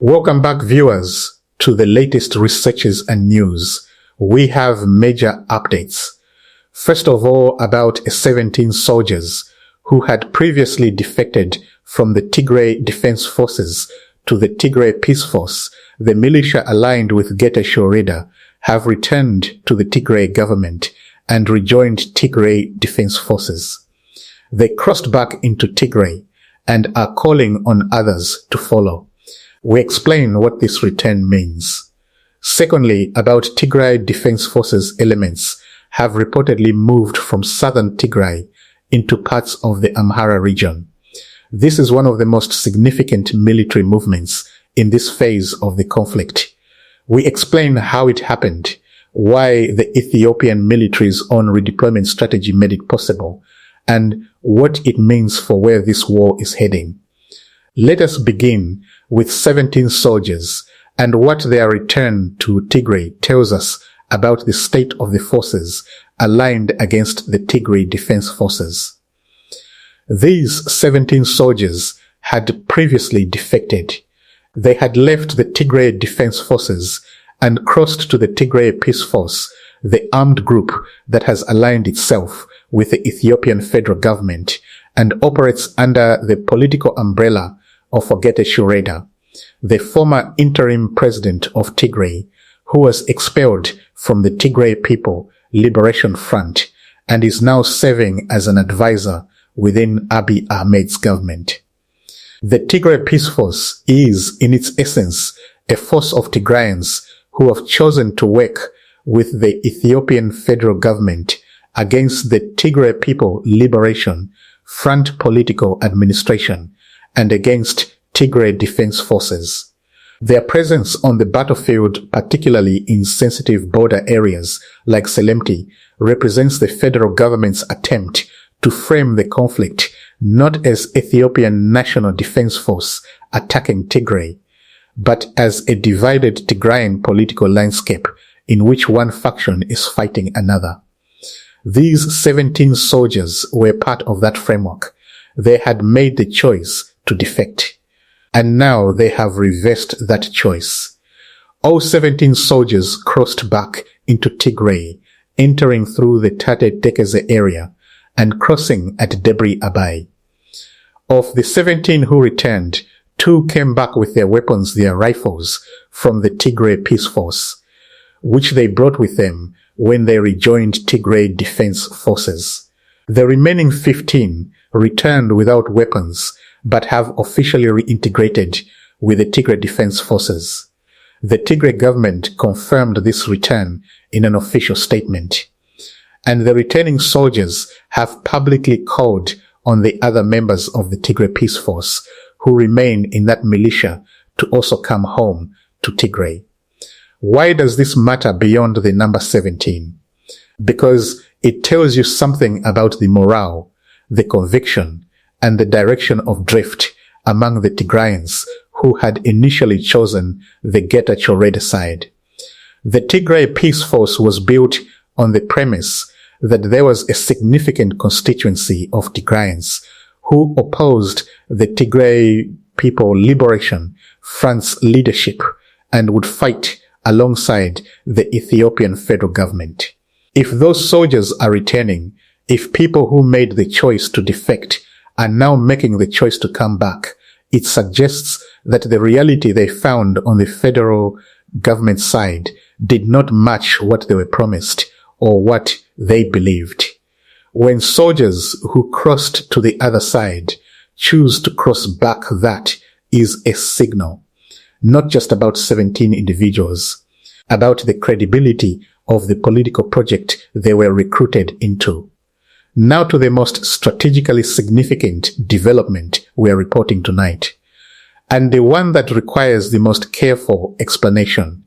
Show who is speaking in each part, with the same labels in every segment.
Speaker 1: Welcome back, viewers, to the latest researches and news. We have major updates. First of all, about 17 soldiers who had previously defected from the Tigray Defense Forces to the Tigray Peace Force, the militia aligned with Getachew Reda, have returned to the Tigray government and rejoined Tigray Defense Forces. They crossed back into Tigray and are calling on others to follow. We explain what this return means. Secondly, about Tigray Defense Forces elements have reportedly moved from southern Tigray into parts of the Amhara region. This is one of the most significant military movements in this phase of the conflict. We explain how it happened, why the Ethiopian military's own redeployment strategy made it possible, and what it means for where this war is heading. Let us begin with 17 soldiers and what their return to Tigray tells us about the state of the forces aligned against the Tigray Defense Forces. These 17 soldiers had previously defected. They had left the Tigray Defense Forces and crossed to the Tigray Peace Force, the armed group that has aligned itself with the Ethiopian federal government and operates under the political umbrella of Getachew Reda, the former interim president of Tigray, who was expelled from the Tigray People Liberation Front and is now serving as an advisor within Abiy Ahmed's government. The Tigray Peace Force is, in its essence, a force of Tigrayans who have chosen to work with the Ethiopian federal government against the Tigray People Liberation Front political administration and against Tigray Defense Forces. Their presence on the battlefield, particularly in sensitive border areas like Selemti, represents the federal government's attempt to frame the conflict not as Ethiopian National Defense Force attacking Tigray, but as a divided Tigrayan political landscape in which one faction is fighting another. These 17 soldiers were part of that framework. They had made the choice to defect, and now they have reversed that choice. All 17 soldiers crossed back into Tigray, entering through the Tate Tekeze area and crossing at Debri Abai. Of the 17 who returned, 2 came back with their weapons, their rifles, from the Tigray Peace Force, which they brought with them when they rejoined Tigray Defense Forces. The remaining 15 returned without weapons, but have officially reintegrated with the Tigray Defense Forces. The Tigray government confirmed this return in an official statement, and the returning soldiers have publicly called on the other members of the Tigray Peace Force who remain in that militia to also come home to Tigray. Why does this matter beyond the number 17? Because it tells you something about the morale, the conviction, and the direction of drift among the Tigrayans who had initially chosen the Getachew Reda side. The Tigray Peace Force was built on the premise that there was a significant constituency of Tigrayans who opposed the Tigray People Liberation Front's leadership and would fight alongside the Ethiopian federal government. If those soldiers are returning, if people who made the choice to defect are now making the choice to come back, it suggests that the reality they found on the federal government side did not match what they were promised or what they believed. When soldiers who crossed to the other side choose to cross back, that is a signal, not just about 17 individuals, about the credibility of the political project they were recruited into. Now to the most strategically significant development we are reporting tonight, and the one that requires the most careful explanation,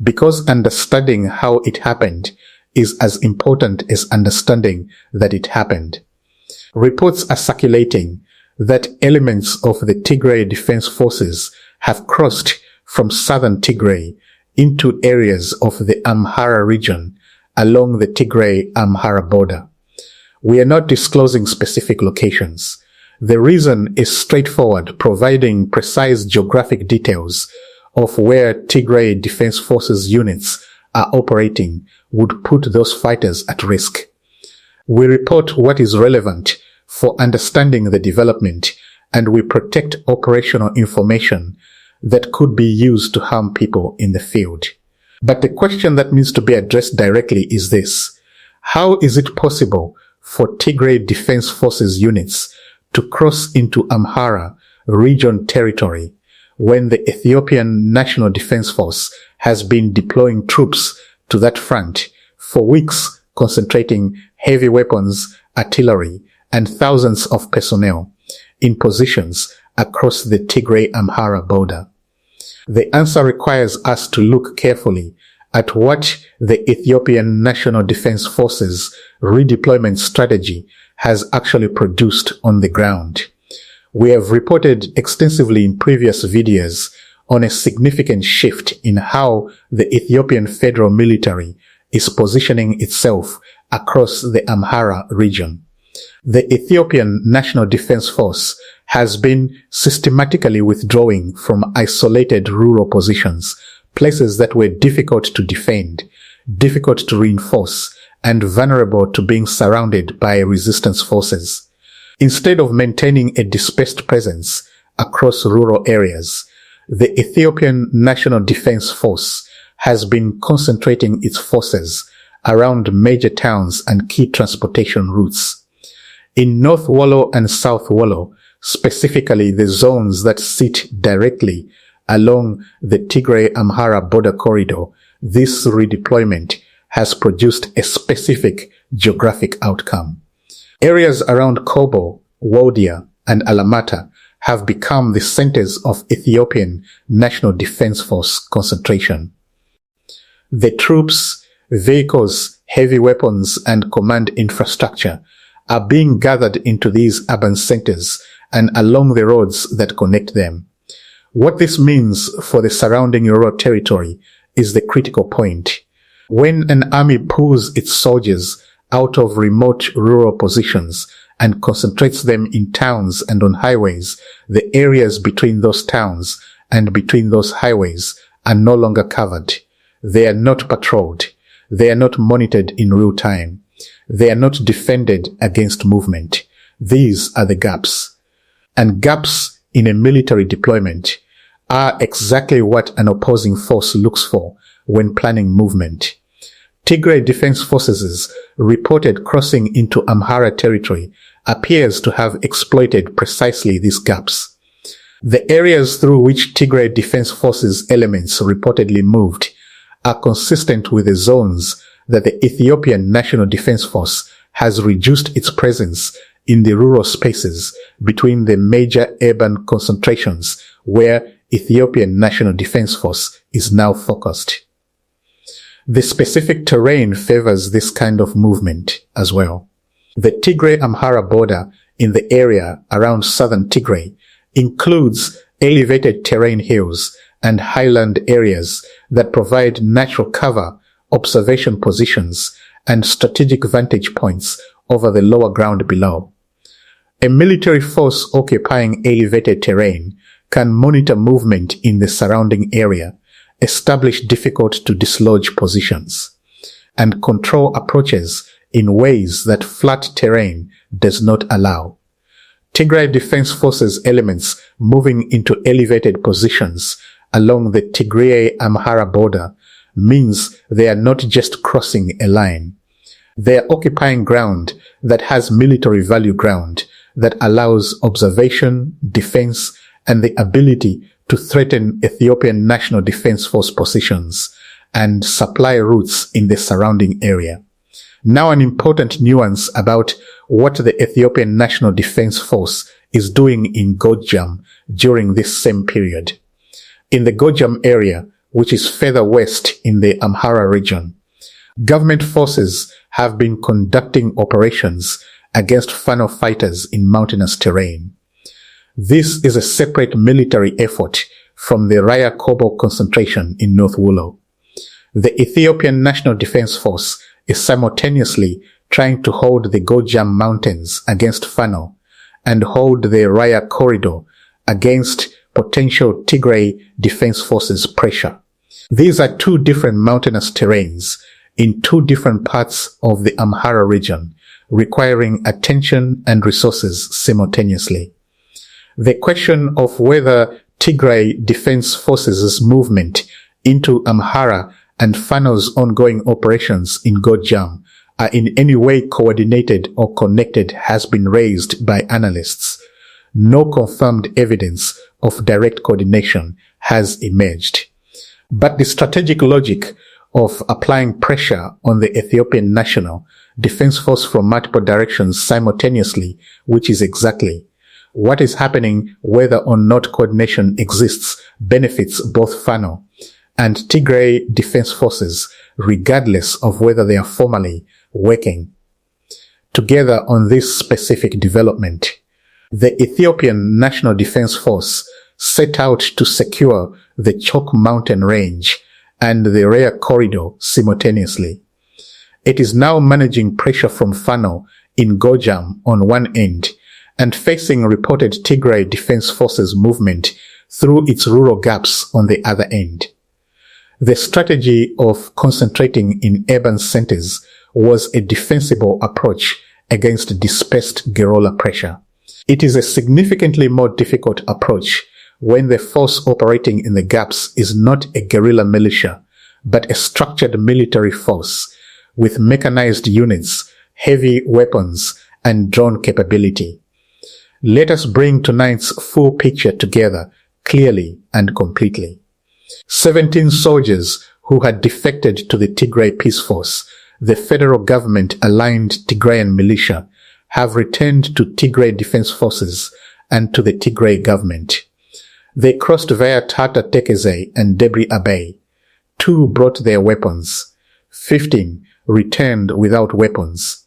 Speaker 1: because understanding how it happened is as important as understanding that it happened. Reports are circulating that elements of the Tigray Defense Forces have crossed from southern Tigray into areas of the Amhara region along the Tigray-Amhara border. We are not disclosing specific locations. The reason is straightforward, providing precise geographic details of where Tigray Defense Forces units are operating would put those fighters at risk. We report what is relevant for understanding the development, and we protect operational information that could be used to harm people in the field. But the question that needs to be addressed directly is this: how is it possible for Tigray Defense Forces units to cross into Amhara region territory when the Ethiopian National Defense Force has been deploying troops to that front for weeks, concentrating heavy weapons, artillery, and thousands of personnel in positions across the Tigray-Amhara border? The answer requires us to look carefully at what the Ethiopian National Defense Forces redeployment strategy has actually produced on the ground. We have reported extensively in previous videos on a significant shift in how the Ethiopian Federal Military is positioning itself across the Amhara region. The Ethiopian National Defense Force has been systematically withdrawing from isolated rural positions, places that were difficult to defend, difficult to reinforce, and vulnerable to being surrounded by resistance forces. Instead of maintaining a dispersed presence across rural areas, the Ethiopian National Defense Force has been concentrating its forces around major towns and key transportation routes. In North Wollo and South Wollo, specifically the zones that sit directly along the Tigray-Amhara border corridor, this redeployment has produced a specific geographic outcome. Areas around Kobo, Woldia, and Alamata have become the centers of Ethiopian National Defense Force concentration. The troops, vehicles, heavy weapons, and command infrastructure are being gathered into these urban centers and along the roads that connect them. What this means for the surrounding rural territory is the critical point. When an army pulls its soldiers out of remote rural positions and concentrates them in towns and on highways, the areas between those towns and between those highways are no longer covered. They are not patrolled. They are not monitored in real time. They are not defended against movement. These are the gaps. And gaps in a military deployment are exactly what an opposing force looks for when planning movement. Tigray Defense Forces' reported crossing into Amhara Territory appears to have exploited precisely these gaps. The areas through which Tigray Defense Forces elements reportedly moved are consistent with the zones that the Ethiopian National Defense Force has reduced its presence in the rural spaces between the major urban concentrations where Ethiopian National Defense Force is now focused. The specific terrain favors this kind of movement as well. The Tigray-Amhara border in the area around southern Tigray includes elevated terrain hills and highland areas that provide natural cover, observation positions, and strategic vantage points over the lower ground below. A military force occupying elevated terrain can monitor movement in the surrounding area, establish difficult to dislodge positions, and control approaches in ways that flat terrain does not allow. Tigray Defense Forces elements moving into elevated positions along the Tigray-Amhara border means they are not just crossing a line. They are occupying ground that has military value, ground that allows observation, defense, and the ability to threaten Ethiopian National Defense Force positions and supply routes in the surrounding area. Now, an important nuance about what the Ethiopian National Defense Force is doing in Gojam during this same period. In the Gojam area, which is further west in the Amhara region, government forces have been conducting operations against Fano fighters in mountainous terrain. This is a separate military effort from the Raya Kobo concentration in North Wollo. The Ethiopian National Defense Force is simultaneously trying to hold the Gojam Mountains against Fano and hold the Raya Corridor against potential Tigray Defense Forces pressure. These are two different mountainous terrains in two different parts of the Amhara region, requiring attention and resources simultaneously. The question of whether Tigray Defense Forces' movement into Amhara and Fano's ongoing operations in Gojam are in any way coordinated or connected has been raised by analysts. No confirmed evidence of direct coordination has emerged. But the strategic logic of applying pressure on the Ethiopian National Defense Force from multiple directions simultaneously, which is exactly what is happening whether or not coordination exists, benefits both Fano and Tigray Defense Forces, regardless of whether they are formally working together on this specific development. The Ethiopian National Defense Force set out to secure the Chok Mountain Range and the Rhea Corridor simultaneously. It is now managing pressure from Fano in Gojam on one end and facing reported Tigray Defense Forces movement through its rural gaps on the other end. The strategy of concentrating in urban centers was a defensible approach against dispersed guerrilla pressure. It is a significantly more difficult approach when the force operating in the gaps is not a guerrilla militia, but a structured military force with mechanized units, heavy weapons, and drone capability. Let us bring tonight's full picture together clearly and completely. 17 soldiers who had defected to the Tigray Peace Force, the federal government-aligned Tigrayan militia, have returned to Tigray Defense Forces and to the Tigray government. They crossed via Tata Tekeze and Debri Abe. 2 brought their weapons. 15 returned without weapons.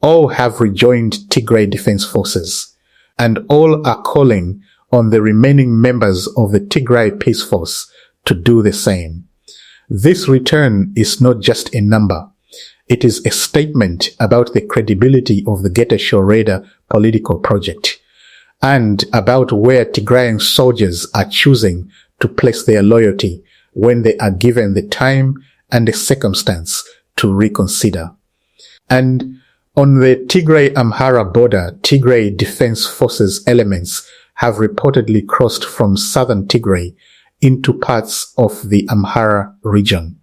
Speaker 1: All have rejoined Tigray Defense Forces, and all are calling on the remaining members of the Tigray Peace Force to do the same. This return is not just a number. It is a statement about the credibility of the Getachew Raider political project and about where Tigrayan soldiers are choosing to place their loyalty when they are given the time and the circumstance to reconsider. And on the Tigray-Amhara border, Tigray Defense Forces elements have reportedly crossed from southern Tigray into parts of the Amhara region.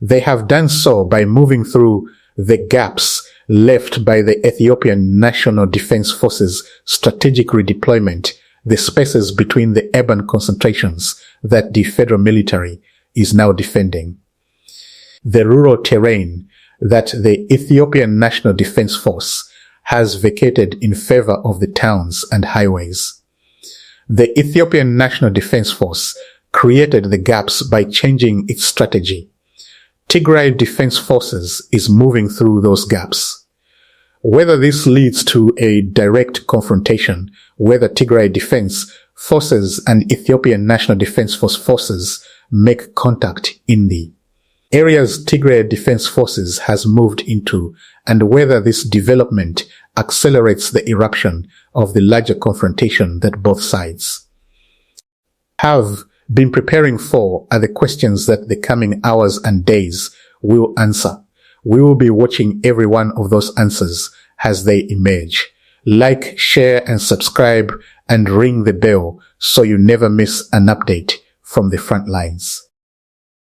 Speaker 1: They have done so by moving through the gaps left by the Ethiopian National Defense Forces strategic redeployment, the spaces between the urban concentrations that the federal military is now defending. The rural terrain that the Ethiopian National Defense Force has vacated in favor of the towns and highways. The Ethiopian National Defense Force created the gaps by changing its strategy. Tigray Defense Forces is moving through those gaps. Whether this leads to a direct confrontation, whether Tigray Defense Forces and Ethiopian National Defense Force forces make contact in the areas Tigray Defense Forces has moved into, and whether this development accelerates the eruption of the larger confrontation that both sides have been preparing for are the questions that the coming hours and days will answer. We will be watching every one of those answers as they emerge. Like, share, and subscribe, and ring the bell so you never miss an update from the front lines.